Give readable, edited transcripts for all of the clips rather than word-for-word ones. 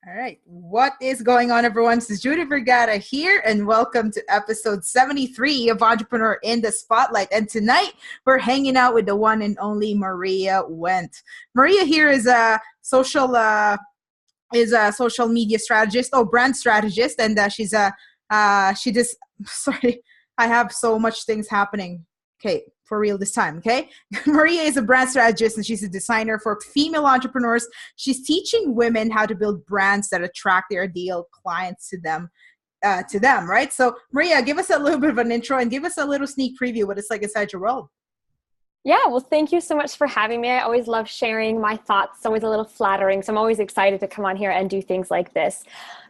All right. What is going on, everyone? This is Judy Vergara here, and welcome to episode 73 of Entrepreneur in the Spotlight. And tonight, we're hanging out with the one and only Maria Wendt. Maria here is a social media strategist, brand strategist, and sorry, I have so much things happening. Okay, for real this time, okay? Maria is a brand strategist and she's a designer for female entrepreneurs. She's teaching women how to build brands that attract their ideal clients to them, right? So Maria, give us a little bit of an intro and give us a little sneak preview what it's like inside your world. Yeah, well, thank you so much for having me. I always love sharing my thoughts. It's always a little flattering. So I'm always excited to come on here and do things like this.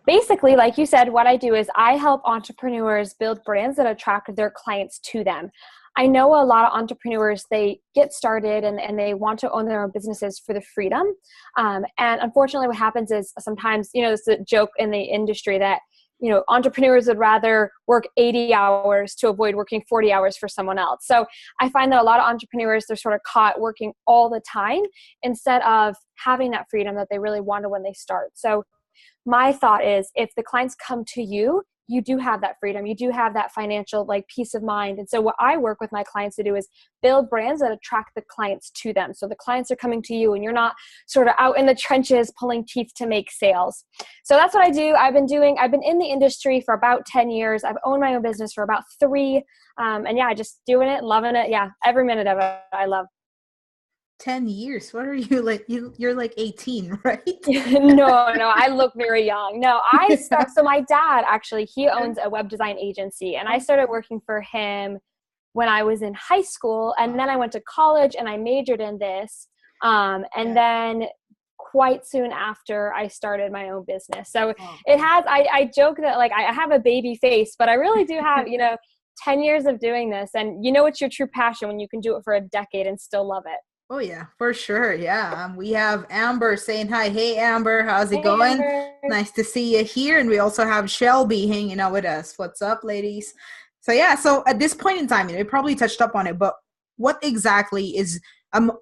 Basically, like you said, what I do is I help entrepreneurs build brands that attract their clients to them. I know a lot of entrepreneurs, they get started and they want to own their own businesses for the freedom. And unfortunately, what happens is sometimes, it's a joke in the industry that, entrepreneurs would rather work 80 hours to avoid working 40 hours for someone else. So I find that a lot of entrepreneurs, they're sort of caught working all the time instead of having that freedom that they really wanted when they start. So my thought is if the clients come to you, you do have that freedom. You do have that financial peace of mind. And so what I work with my clients to do is build brands that attract the clients to them. So the clients are coming to you and you're not sort of out in the trenches pulling teeth to make sales. So that's what I do. I've been in the industry for about 10 years. I've owned my own business for about 3. And yeah, just doing it, loving it. Yeah, every minute of it I love. 10 years. What are you like? You're like 18, right? No, I look very young. No, so my dad actually, he owns a web design agency and I started working for him when I was in high school. And then I went to college and I majored in this. And then quite soon after I started my own business. So it has, I joke that I have a baby face, but I really do have, 10 years of doing this. And it's your true passion when you can do it for a decade and still love it. Oh yeah, for sure. Yeah. We have Amber saying hi. Hey Amber, how's it Hey, going? Amber. Nice to see you here. And we also have Shelby hanging out with us. What's up, ladies? So yeah, so at this point in time, you probably touched up on it, but what exactly is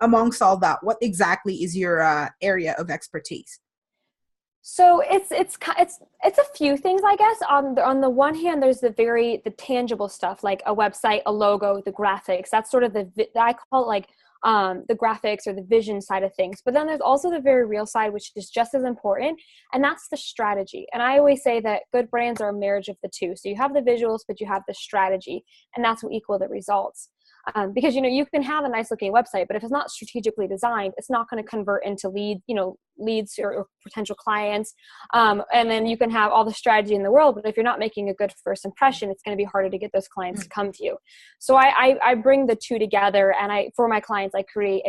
amongst all that? What exactly is your area of expertise? So it's a few things, I guess. On the one hand, there's the tangible stuff like a website, a logo, the graphics. That's sort of I call it the graphics or the vision side of things. But then there's also the very real side, which is just as important, and that's the strategy. And I always say that good brands are a marriage of the two. So you have the visuals, but you have the strategy, and that's what equal the results. Because you can have a nice looking website, but if it's not strategically designed, it's not going to convert into leads or potential clients. And then you can have all the strategy in the world, but if you're not making a good first impression, it's going to be harder to get those clients to come to you. So I bring the two together, and for my clients, I create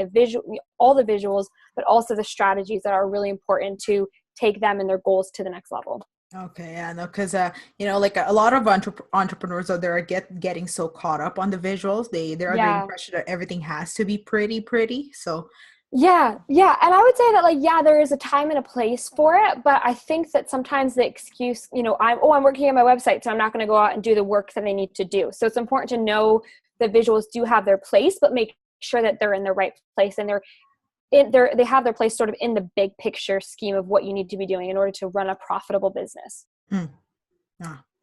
all the visuals, but also the strategies that are really important to take them and their goals to the next level. Okay, yeah, no, because a lot of entrepreneurs out there are getting so caught up on the visuals. They're under the impression that everything has to be pretty. So yeah, and I would say that there is a time and a place for it, but I think that sometimes the excuse, I'm working on my website, so I'm not going to go out and do the work that I need to do. So it's important to know the visuals do have their place, but make sure that they're in the right place and they have their place sort of in the big picture scheme of what you need to be doing in order to run a profitable business.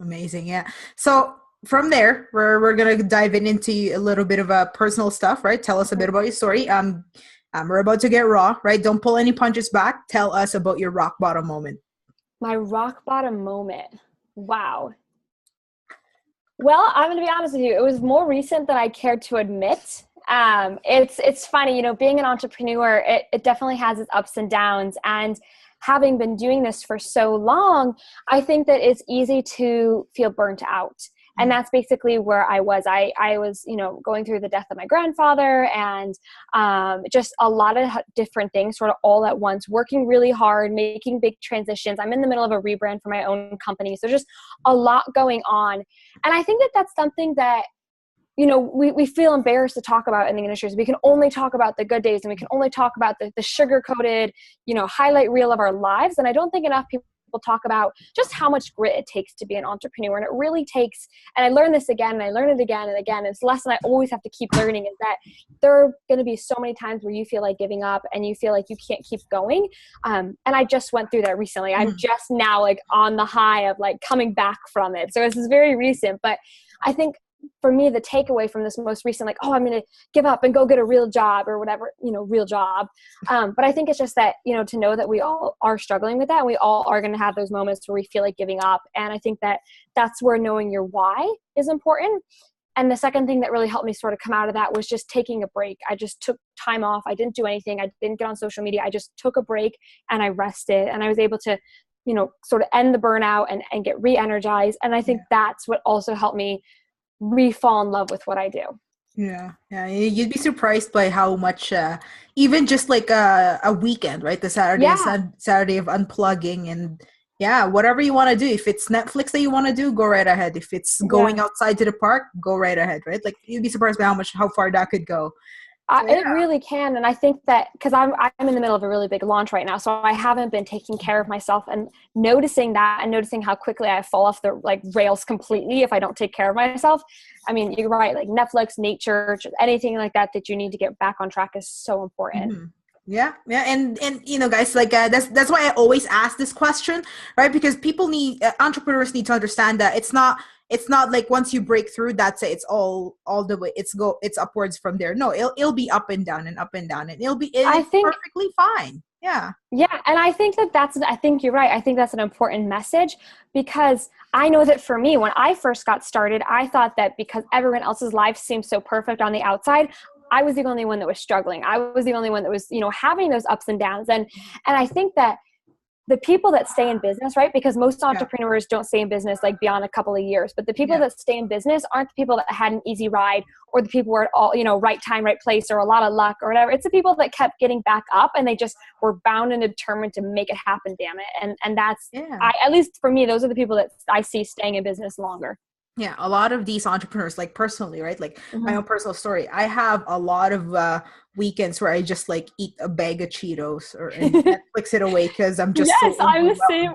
Amazing. Yeah. So from there, we're going to dive into a little bit of personal stuff, right? Tell us a bit about your story. We're about to get raw, right? Don't pull any punches back. Tell us about your rock bottom moment. My rock bottom moment. Wow. Well, I'm going to be honest with you. It was more recent than I cared to admit. It's funny, being an entrepreneur, it definitely has its ups and downs, and having been doing this for so long, I think that it's easy to feel burnt out. And that's basically where I was. I was, going through the death of my grandfather and just a lot of different things sort of all at once, working really hard, making big transitions. I'm in the middle of a rebrand for my own company. So just a lot going on. And I think that that's something that we feel embarrassed to talk about in the industry. So we can only talk about the good days and we can only talk about the sugar-coated, highlight reel of our lives. And I don't think enough people people talk about just how much grit it takes to be an entrepreneur. And it really takes, and I learned this again, and I learn it again and again. It's a lesson I always have to keep learning, is that there are going to be so many times where you feel like giving up and you feel like you can't keep going. And I just went through that recently. I'm just now like on the high of like coming back from it. So this is very recent, but I think for me, the takeaway from this most recent, like, oh, I'm going to give up and go get a real job or whatever, real job. But I think it's just that, to know that we all are struggling with that, and we all are going to have those moments where we feel like giving up. And I think that that's where knowing your why is important. And the second thing that really helped me sort of come out of that was just taking a break. I just took time off. I didn't do anything. I didn't get on social media. I just took a break and I rested, and I was able to, sort of end the burnout and get re-energized. And I think that's what also helped me re-fall in love with what I do. Yeah. You'd be surprised by how much, even just like a weekend, right? The Saturday of unplugging, and whatever you want to do. If it's Netflix that you want to do, go right ahead. If it's going outside to the park, go right ahead, right? Like, you'd be surprised by how far that could go. It really can. And I think that because I'm in the middle of a really big launch right now, so I haven't been taking care of myself, and noticing that and noticing how quickly I fall off the rails completely if I don't take care of myself. I mean, you're right. Like Netflix, nature, anything like that you need to get back on track is so important. Mm-hmm. Yeah. And guys, like that's why I always ask this question, right? Because entrepreneurs need to understand that it's not like once you break through, that's it. It's all the way. It's upwards from there. No, it'll be up and down and up and down, and it's perfectly fine. Yeah. Yeah. And I think I think you're right. I think that's an important message, because I know that for me, when I first got started, I thought that because everyone else's life seemed so perfect on the outside, I was the only one that was struggling. I was the only one that was, having those ups and downs. And I think that the people that stay in business, right? Because most entrepreneurs don't stay in business like beyond a couple of years, but the people that stay in business aren't the people that had an easy ride, or the people were at all, right time, right place, or a lot of luck or whatever. It's the people that kept getting back up, and they just were bound and determined to make it happen, damn it. And that's, at least for me, those are the people that I see staying in business longer. Yeah, a lot of these entrepreneurs, like personally, right? Like my own personal story, I have a lot of weekends where I just like eat a bag of Cheetos and Netflix it away because I'm just I'm the same.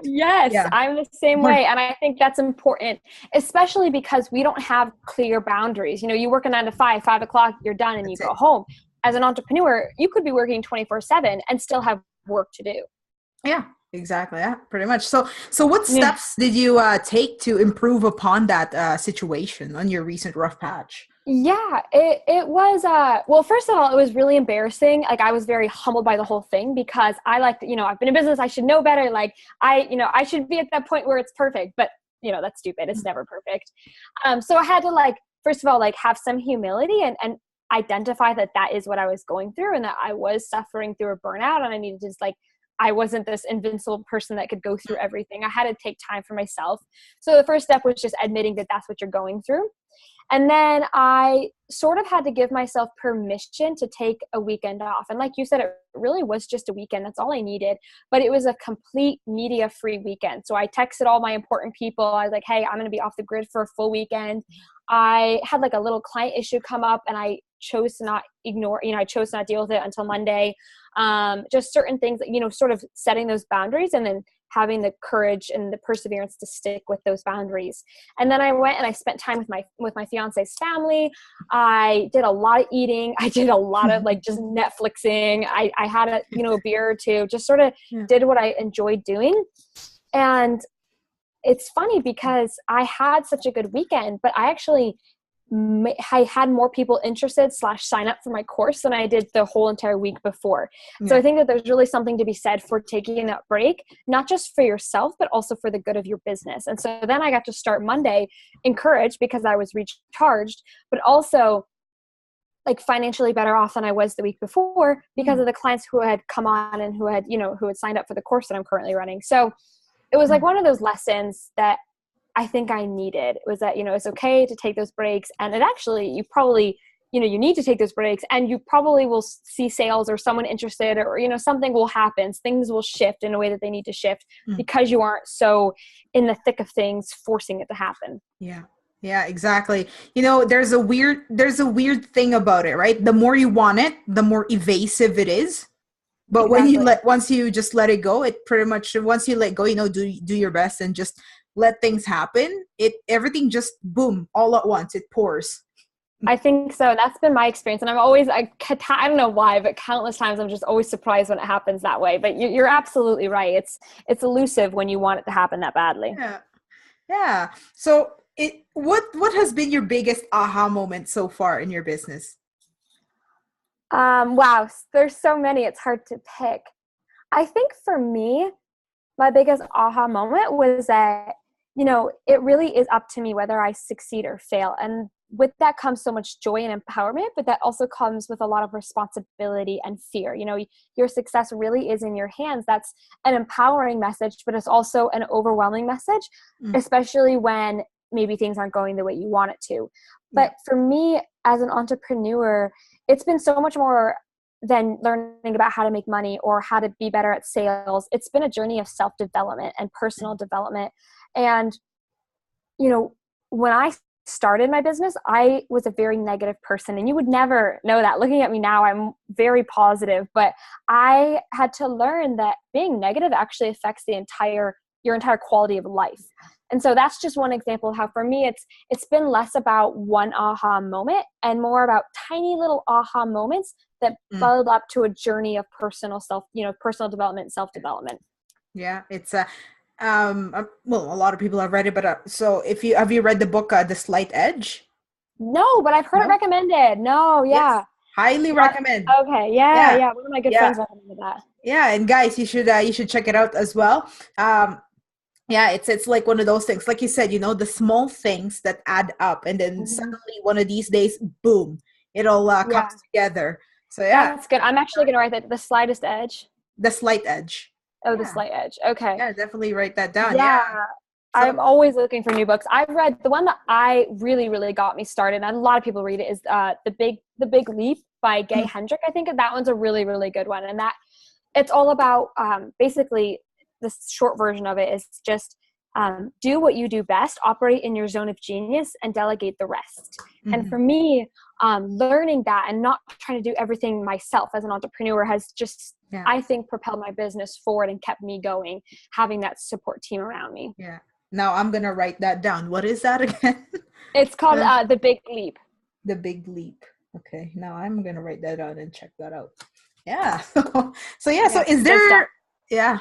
I'm the same way. And I think that's important, especially because we don't have clear boundaries. You work a 9 to 5, 5 o'clock, you're done, and you go home. As an entrepreneur, you could be working 24/7 and still have work to do. Yeah. Exactly. Yeah, pretty much. So what steps did you take to improve upon that situation on your recent rough patch? Yeah, it was, well, first of all, it was really embarrassing. Like, I was very humbled by the whole thing, because I like, I've been in business, I should know better. Like I should be at that point where it's perfect, but that's stupid. It's never perfect. So I had to first of all, have some humility and identify that is what I was going through, and that I was suffering through a burnout, and I needed to just I wasn't this invincible person that could go through everything. I had to take time for myself. So the first step was just admitting that that's what you're going through. And then I sort of had to give myself permission to take a weekend off. And like you said, it really was just a weekend. That's all I needed. But it was a complete media-free weekend. So I texted all my important people. I was like, hey, I'm going to be off the grid for a full weekend. I had a little client issue come up, and I chose to not ignore, I chose to not deal with it until Monday. Just certain things that, sort of setting those boundaries, and then having the courage and the perseverance to stick with those boundaries. And then I went and I spent time with my fiance's family. I did a lot of eating. I did a lot of just Netflixing. I had a beer or two, just sort of did what I enjoyed doing. And it's funny because I had such a good weekend, but I had more people interested / sign up for my course than I did the whole entire week before. So I think that there's really something to be said for taking that break, not just for yourself, but also for the good of your business. And so then I got to start Monday encouraged, because I was recharged, but also financially better off than I was the week before, because of the clients who had come on and who had signed up for the course that I'm currently running. So it was one of those lessons that I think I needed. It was that, it's okay to take those breaks, and it actually, you probably, you need to take those breaks, and you probably will see sales or someone interested, or, something will happen. Things will shift in a way that they need to shift because you aren't so in the thick of things forcing it to happen. Yeah. Yeah, exactly. There's a weird thing about it, right? The more you want it, the more evasive it is. But when you Exactly. once you just let it go, it pretty much, once you let go, do your best and just let things happen. Everything just boom all at once. It pours. I think so. That's been my experience. And I don't know why, but countless times I'm just always surprised when it happens that way. But you're absolutely right. It's elusive when you want it to happen that badly. Yeah. Yeah. So what has been your biggest aha moment so far in your business? Wow. There's so many. It's hard to pick. I think for me, my biggest aha moment was that, it really is up to me whether I succeed or fail. And with that comes so much joy and empowerment, but that also comes with a lot of responsibility and fear. Your success really is in your hands. That's an empowering message, but it's also an overwhelming message, Mm. especially when maybe things aren't going the way you want it to. Yeah. But for me as an entrepreneur, it's been so much more than learning about how to make money or how to be better at sales. It's been a journey of self-development and personal development. And, when I started my business, I was a very negative person, and you would never know that. Looking at me now, I'm very positive, but I had to learn that being negative actually affects your entire quality of life. And so that's just one example of how for me it's been less about one aha moment and more about tiny little aha moments that build up to a journey of personal development, self-development. Yeah, it's well, a lot of people have read it, but so if you have you read the book The Slight Edge? No, but I've heard it No? recommended. No, Yes, yeah. highly recommend. Okay, yeah, Yeah, yeah. One of my good yeah, friends recommended that. yeah. And guys, you should check it out as well. Yeah, it's like one of those things, like you said, the small things that add up, and then Hmm. suddenly one of these days, boom, it all Yeah, comes together. So yeah, that's good. I'm actually going to write that. The slightest edge. The Slight Edge. Oh, the Yeah, slight edge. Okay. yeah, definitely write that down. Yeah. Yeah. I'm So always looking for new books. I've read the one that I really, really got me started, and a lot of people read it, is The Big Leap by Gay mm, Hendrick. I think that one's a really, really good one. And that it's all about basically the short version of it is just do what you do best, operate in your zone of genius, and delegate the rest. And for mhm, me, learning that and not trying to do everything myself as an entrepreneur has just, yeah, I think, propelled my business forward and kept me going, having that support team around me. yeah. Now I'm gonna write that down. What is that again? It's called Uh, The Big Leap. The Big Leap. Okay, now I'm gonna write that down and check that out. Yeah. So yeah. So Yeah, is good stuff. there? Yeah,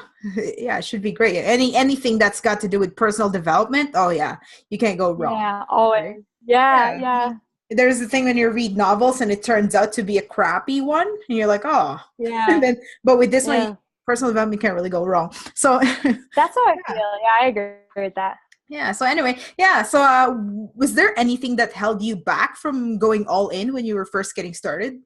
yeah. It should be great. Anything that's got to do with personal development. Oh yeah, you can't go wrong, Yeah, right? always. Yeah, Yeah. yeah, There's the thing when you read novels and it turns out to be a crappy one, and you're like, oh. And yeah, then, but with this one, yeah. personal development can't really go wrong. So That's how I feel. yeah. Yeah, I agree with that. Yeah. So anyway, yeah. So was there anything that held you back from going all in when you were first getting started?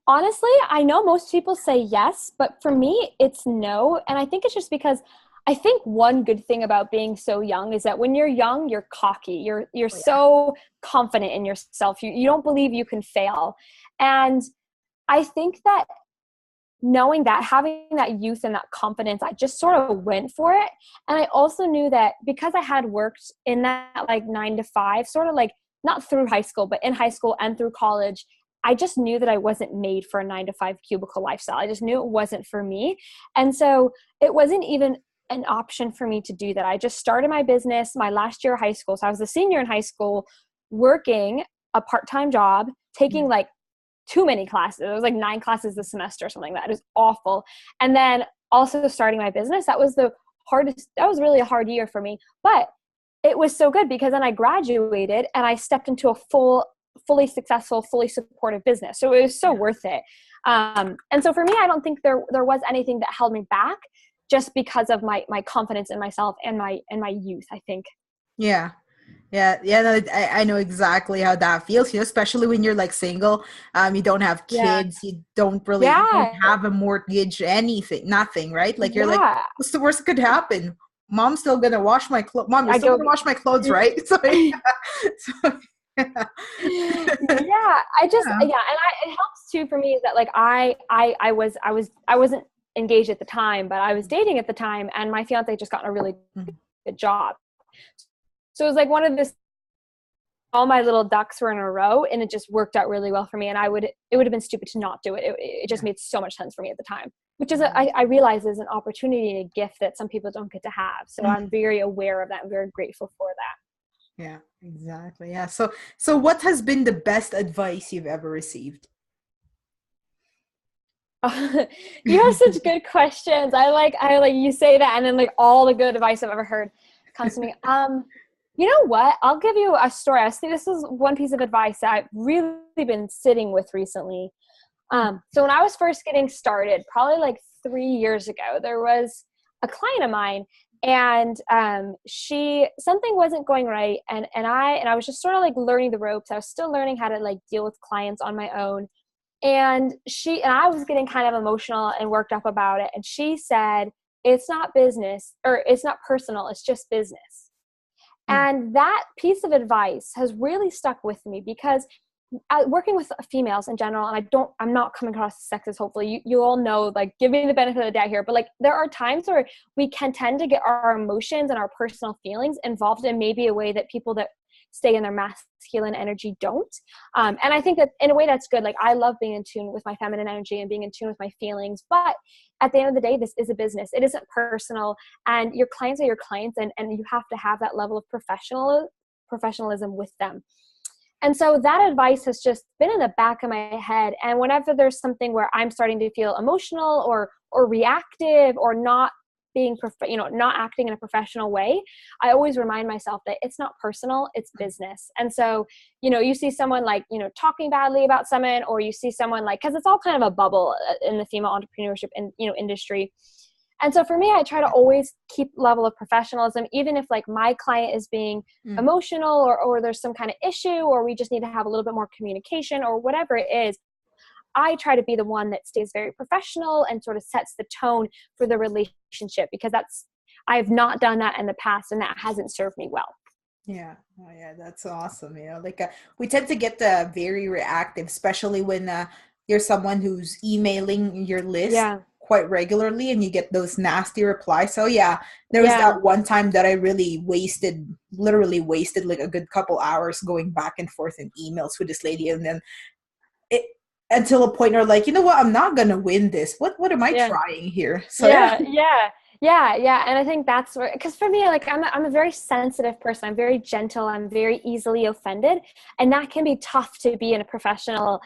Honestly, I know most people say yes, but for me, it's no. And I think it's just because I think one good thing about being so young is that when you're young, you're cocky. You're Oh yeah. so confident in yourself. You don't believe you can fail. And I think that knowing that, having that youth and that confidence, I just sort of went for it. And I also knew that because I had worked in that like 9 to 5, sort of like not through high school, but in high school and through college, I just knew that I wasn't made for a 9 to 5 cubicle lifestyle. I just knew it wasn't for me. And so it wasn't even an option for me to do that. I just started my business my last year of high school. So I was a senior in high school, working a part-time job, taking like too many classes. It was like 9 classes a semester or something like that. It was awful. And then also starting my business, that was really a hard year for me. But it was so good because then I graduated and I stepped into a fully successful, fully supportive business. So it was so worth it. And so for me, I don't think there was anything that held me back just because of my confidence in myself and my youth, I think. Yeah. Yeah, yeah, no, I know exactly how that feels, especially when you're like single, you don't have Yeah. kids, you don't Yeah. have a mortgage, anything, nothing, right? Like you're like, Yeah. what's the worst that could happen? Mom's still gonna wash my clothes. Mom, you're I still go, gonna wash my clothes, right? So, so yeah. yeah, I just, Yeah. yeah. And it helps too for me is that like I wasn't engaged at the time, but I was dating at the time, and my fiance just got a really Mhm. good job. So it was like one of this all my little ducks were in a row, and it just worked out really well for me. And it would have been stupid to not do it. It just made so much sense for me at the time, which is, I realize is an opportunity and a gift that some people don't get to have. So I'm very aware of that. I'm very grateful for that. Yeah, exactly. Yeah. So what has been the best advice you've ever received? You have such good questions. I like you say that, and then like all the good advice I've ever heard comes to me. You know what? I'll give you a story. I think this is one piece of advice that I've really been sitting with recently. So when I was first getting started, probably like 3 years ago, there was a client of mine, and something wasn't going right, and I was just sort of like learning the ropes. I was still learning how to like deal with clients on my own. And I was getting kind of emotional and worked up about it. And she said, it's not business, or it's not personal, it's just business. And that piece of advice has really stuck with me, because working with females in general, and I'm not coming across as sexist, hopefully you all know, like, give me the benefit of the doubt here, but like there are times where we can tend to get our emotions and our personal feelings involved in maybe a way that people that stay in their masculine energy don't. And I think that in a way that's good. Like, I love being in tune with my feminine energy and being in tune with my feelings. But at the end of the day, this is a business. It isn't personal. And your clients are your clients. And you have to have that level of professionalism with them. And so that advice has just been in the back of my head. And whenever there's something where I'm starting to feel emotional or reactive, or not being, not acting in a professional way, I always remind myself that it's not personal, it's business. And so, you see someone like, talking badly about someone, or you see someone like, cause it's all kind of a bubble in the female entrepreneurship and, industry. And so for me, I try to always keep level of professionalism, even if like my client is being emotional, or there's some kind of issue, or we just need to have a little bit more communication, or whatever it is. I try to be the one that stays very professional and sort of sets the tone for the relationship, because I have not done that in the past, and that hasn't served me well. Yeah. Oh, yeah. That's awesome. We tend to get very reactive, especially when you're someone who's emailing your list quite regularly, and you get those nasty replies. So yeah, there was that one time that I really literally wasted like a good couple hours going back and forth in emails with this lady. And then until a point where like, you know what, I'm not going to win this. What am I trying here? So yeah. And I think that's where, because for me, like I'm a very sensitive person. I'm very gentle. I'm very easily offended. And that can be tough to be in a professional,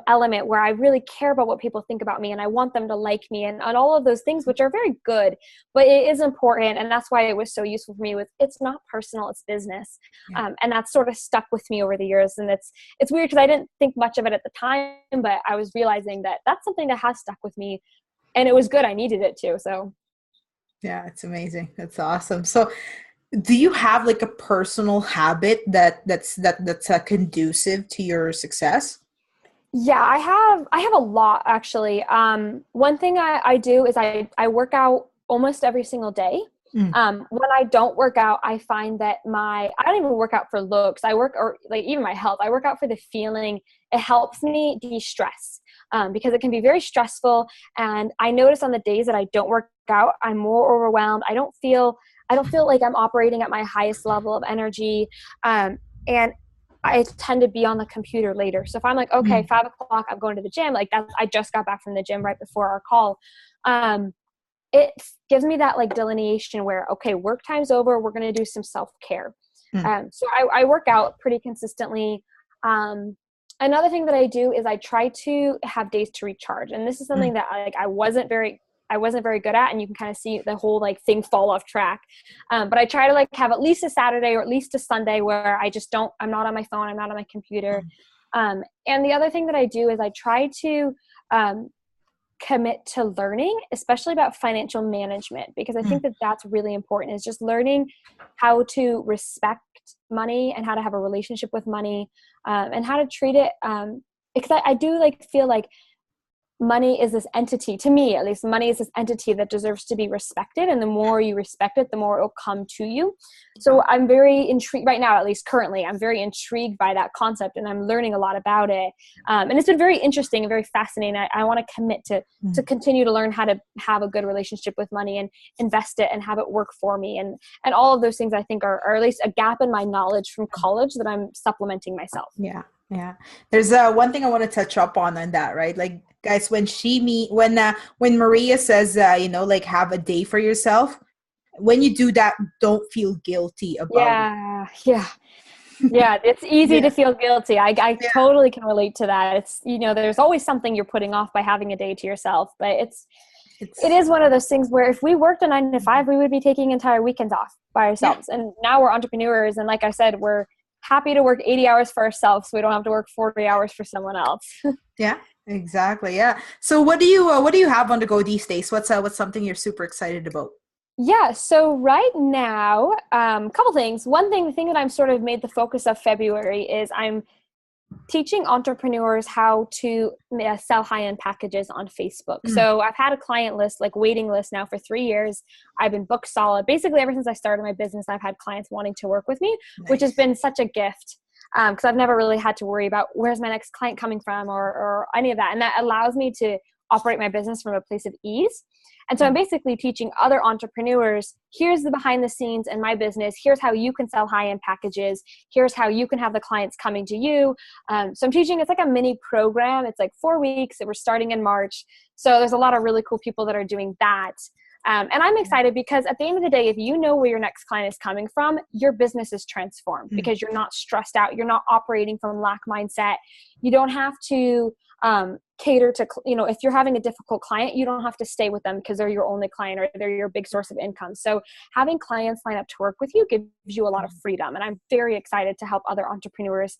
element where I really care about what people think about me, and I want them to like me, and all of those things, which are very good, but it is important. And that's why it was so useful for me, it's not personal, it's business. And that's sort of stuck with me over the years. And it's weird, because I didn't think much of it at the time, but I was realizing that that's something that has stuck with me, and it was good. I needed it too. So yeah, it's amazing. That's awesome. So do you have like a personal habit that's conducive to your success? Yeah, I have a lot, actually. One thing I do is I work out almost every single day. When I don't work out, I find that I don't even work out for looks. Or like even my health, I work out for the feeling. It helps me de-stress, because it can be very stressful. And I notice on the days that I don't work out, I'm more overwhelmed. I don't feel like I'm operating at my highest level of energy. And I tend to be on the computer later. So if I'm like, okay, 5 o'clock, I'm going to the gym. Like I just got back from the gym right before our call. It gives me that like delineation where, okay, work time's over. We're going to do some self-care. So I work out pretty consistently. Another thing that I do is I try to have days to recharge. And this is something that I wasn't very good at, and you can kind of see the whole like thing fall off track. But I try to like have at least a Saturday or at least a Sunday where I'm not on my phone, I'm not on my computer. And the other thing that I do is I try to commit to learning, especially about financial management, because I think that that's really important, is just learning how to respect money and how to have a relationship with money, and how to treat it. Because I do like feel like money is this entity, to me at least, money is this entity that deserves to be respected. And the more you respect it, the more it'll come to you. So I'm very intrigued right now, at least currently, I'm very intrigued by that concept, and I'm learning a lot about it. And it's been very interesting and very fascinating. I want to commit to continue to learn how to have a good relationship with money and invest it and have it work for me. And all of those things I think are at least a gap in my knowledge from college that I'm supplementing myself. Yeah. Yeah. There's one thing I want to touch up on that, right? Like, guys, when Maria says, like, have a day for yourself, when you do that, don't feel guilty about it. Yeah. It's easy to feel guilty. I totally can relate to that. It's, there's always something you're putting off by having a day to yourself, but it is one of those things where if we worked a 9 to 5, we would be taking entire weekends off by ourselves. And now we're entrepreneurs. And like I said, we're happy to work 80 hours for ourselves, so we don't have to work 40 hours for someone else. Yeah, exactly. Yeah. So what do you have on the go these days? What's something you're super excited about? Yeah. So right now, a couple things. The thing that I'm sort of made the focus of February is I'm teaching entrepreneurs how to sell high-end packages on Facebook. So I've had a client list, like waiting list now for 3 years. I've been booked solid. Basically, ever since I started my business, I've had clients wanting to work with me, which has been such a gift. Because I've never really had to worry about where's my next client coming from or any of that. And that allows me to operate my business from a place of ease. And so I'm basically teaching other entrepreneurs, here's the behind the scenes in my business. Here's how you can sell high-end packages. Here's how you can have the clients coming to you. So I'm teaching, it's like a mini program. It's like 4 weeks. We're starting in March. So there's a lot of really cool people that are doing that. And I'm excited because at the end of the day, if you know where your next client is coming from, your business is transformed because you're not stressed out. You're not operating from lack mindset. You don't have to cater to, if you're having a difficult client, you don't have to stay with them because they're your only client or they're your big source of income. So having clients line up to work with you gives you a lot of freedom. And I'm very excited to help other entrepreneurs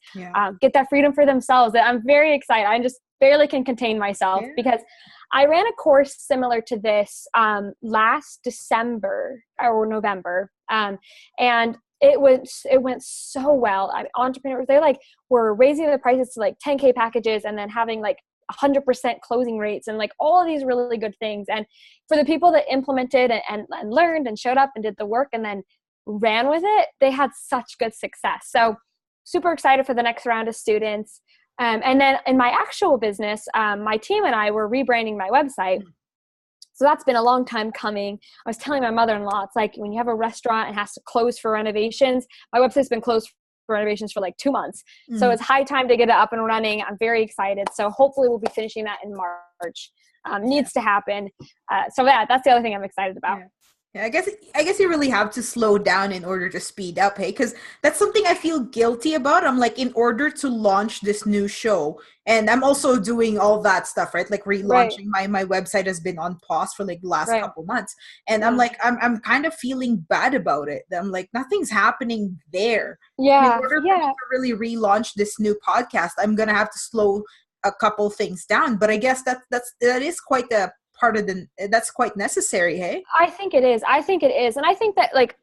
get that freedom for themselves. I'm very excited. I just barely can contain myself because I ran a course similar to this last December or November. And it went so well. Entrepreneurs, were raising the prices to like 10K packages and then having like 100% closing rates and like all of these really good things. And for the people that implemented and learned and showed up and did the work and then ran with it, they had such good success. So super excited for the next round of students. And then in my actual business, my team and I were rebranding my website. So that's been a long time coming. I was telling my mother-in-law, it's like when you have a restaurant and has to close for renovations, my website's been closed for renovations for like 2 months. So it's high time to get it up and running. I'm very excited. So hopefully we'll be finishing that in March. Needs to happen. So that's the other thing I'm excited about. Yeah, I guess you really have to slow down in order to speed up, hey? Because that's something I feel guilty about. I'm like, in order to launch this new show, and I'm also doing all that stuff, right? Like relaunching my website has been on pause for like the last couple months. And I'm like, I'm kind of feeling bad about it. I'm like, nothing's happening there. Yeah. In order for me to really relaunch this new podcast, I'm gonna have to slow a couple things down. But I guess that is quite a part of that's quite necessary, hey? I think it is. And I think that like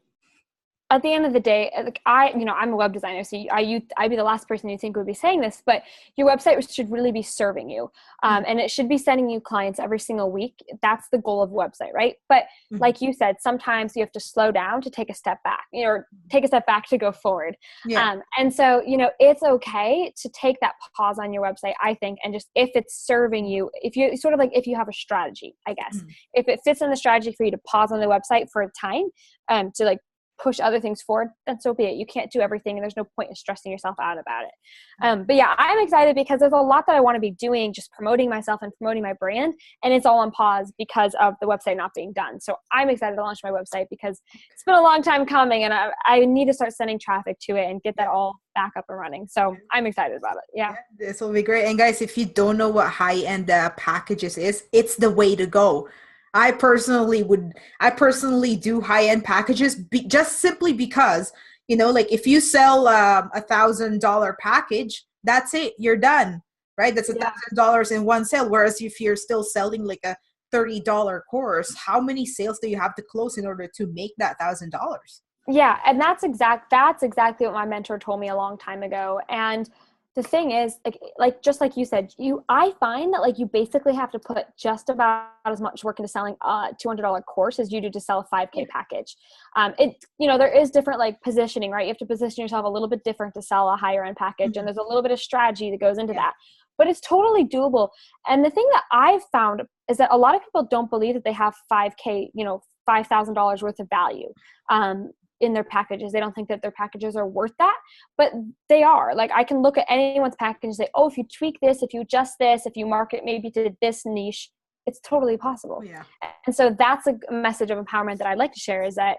at the end of the day, like I'm a web designer, so I'd be the last person you think would be saying this, but your website should really be serving you. And it should be sending you clients every single week. That's the goal of a website, right? But like you said, sometimes you have to slow down to take a step back, or take a step back to go forward. And so, it's okay to take that pause on your website, I think, and just, if it's serving you, if you sort of like, if you have a strategy, I guess, if it fits in the strategy for you to pause on the website for a time, to like push other things forward, then so be it. You can't do everything, and there's no point in stressing yourself out about it. But yeah, I'm excited because there's a lot that I want to be doing, just promoting myself and promoting my brand, and it's all on pause because of the website not being done. So I'm excited to launch my website because it's been a long time coming, and I need to start sending traffic to it and get that all back up and running. So I'm excited about it. Yeah, this will be great. And guys, if you don't know what high-end packages is, it's the way to go. I personally do high-end packages just simply because, like if you sell $1,000 package, that's it, you're done, right? That's $1,000 in one sale. Whereas if you're still selling like a $30 course, how many sales do you have to close in order to make that $1,000? Yeah. And that's exactly what my mentor told me a long time ago. And the thing is, like just like you said, I find that like you basically have to put just about as much work into selling a $200 course as you do to sell a 5K package. There is different like positioning, right? You have to position yourself a little bit different to sell a higher end package, and there's a little bit of strategy that goes into that. But it's totally doable. And the thing that I've found is that a lot of people don't believe that they have 5K, $5,000 worth of value in their packages. They don't think that their packages are worth that, but they are. Like I can look at anyone's package and say, oh, if you tweak this, if you adjust this, if you market maybe to this niche, it's totally possible. Yeah. And so that's a message of empowerment that I'd like to share, is that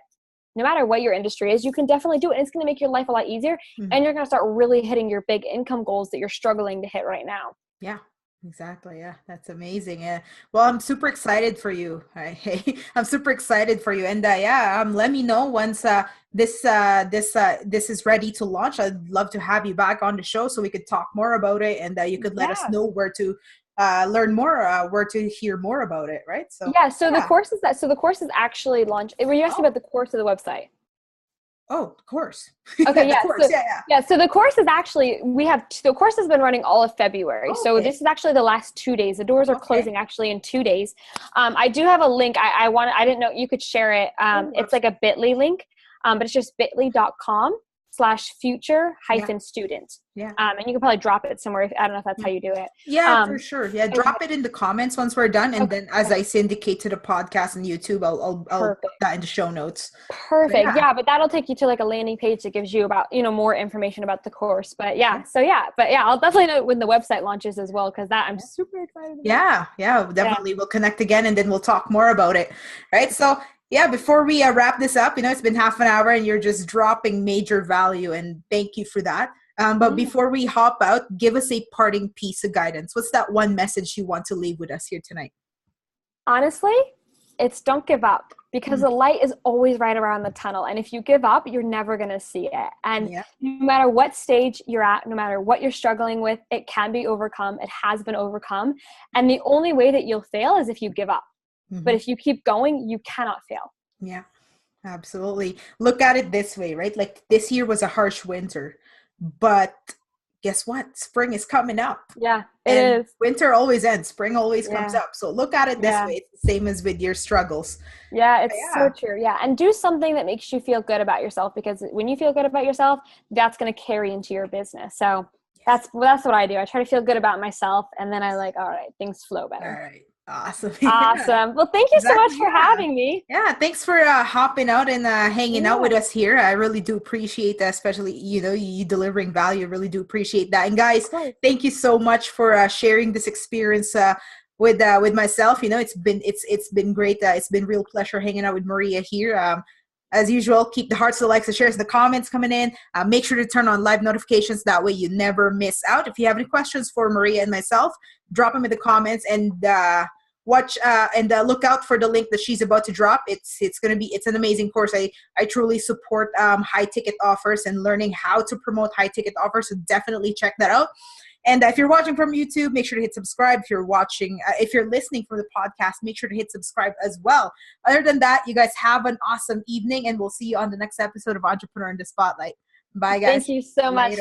no matter what your industry is, you can definitely do it. And it's going to make your life a lot easier. And you're going to start really hitting your big income goals that you're struggling to hit right now. Yeah. Exactly. Yeah, that's amazing. Yeah. Well, I'm super excited for you. Hey, I'm super excited for you. And let me know once this is ready to launch. I'd love to have you back on the show so we could talk more about it, and you could let us know where to learn more, where to hear more about it. Right. So the course is actually launched. Were you asking about the course or the website? Oh, of course. Okay, yeah. So the course is actually, the course has been running all of February. Okay. So this is actually the last 2 days. The doors are closing actually in 2 days. I do have a link. I didn't know you could share it. It's like a bit.ly link, but it's just bit.ly.com/future-student. Yeah. And you can probably drop it somewhere. I don't know if that's how you do it. Yeah, for sure. Yeah. Drop it in the comments once we're done. And then as I syndicate to the podcast and YouTube, I'll put that in the show notes. Perfect. But that'll take you to like a landing page that gives you about, more information about the course. But I'll definitely know when the website launches as well, because I'm super excited about. Yeah, definitely. We'll connect again and then we'll talk more about it. Right. So before we wrap this up, it's been half an hour and you're just dropping major value, and thank you for that. But before we hop out, give us a parting piece of guidance. What's that one message you want to leave with us here tonight? Honestly, it's don't give up, because the light is always right around the tunnel. And if you give up, you're never going to see it. And no matter what stage you're at, no matter what you're struggling with, it can be overcome. It has been overcome. And the only way that you'll fail is if you give up. But if you keep going, you cannot fail. Yeah, absolutely. Look at it this way, right? Like this year was a harsh winter. But guess what? Spring is coming up. Yeah, it is. Winter always ends. Spring always comes up. So look at it this way. It's the same as with your struggles. Yeah, it's so true. Yeah. And do something that makes you feel good about yourself, because when you feel good about yourself, that's going to carry into your business. So that's what I do. I try to feel good about myself, and then all right, things flow better. All right. Awesome. Well, thank you so much for having me. Yeah, thanks for hopping out and hanging out with us here. I really do appreciate that, especially you delivering value. I really do appreciate that. And guys, thank you so much for sharing this experience with myself. It's been great. It's been real pleasure hanging out with Maria here. As usual, keep the hearts, the likes, the shares, the comments coming in. Make sure to turn on live notifications. That way you never miss out. If you have any questions for Maria and myself, drop them in the comments, and watch and look out for the link that she's about to drop. It's an amazing course. I truly support high ticket offers and learning how to promote high ticket offers. So definitely check that out. And if you're watching from YouTube, make sure to hit subscribe. If you're listening from the podcast, make sure to hit subscribe as well. Other than that, you guys have an awesome evening, and we'll see you on the next episode of Entrepreneur in the Spotlight. Bye, guys. Thank you so much.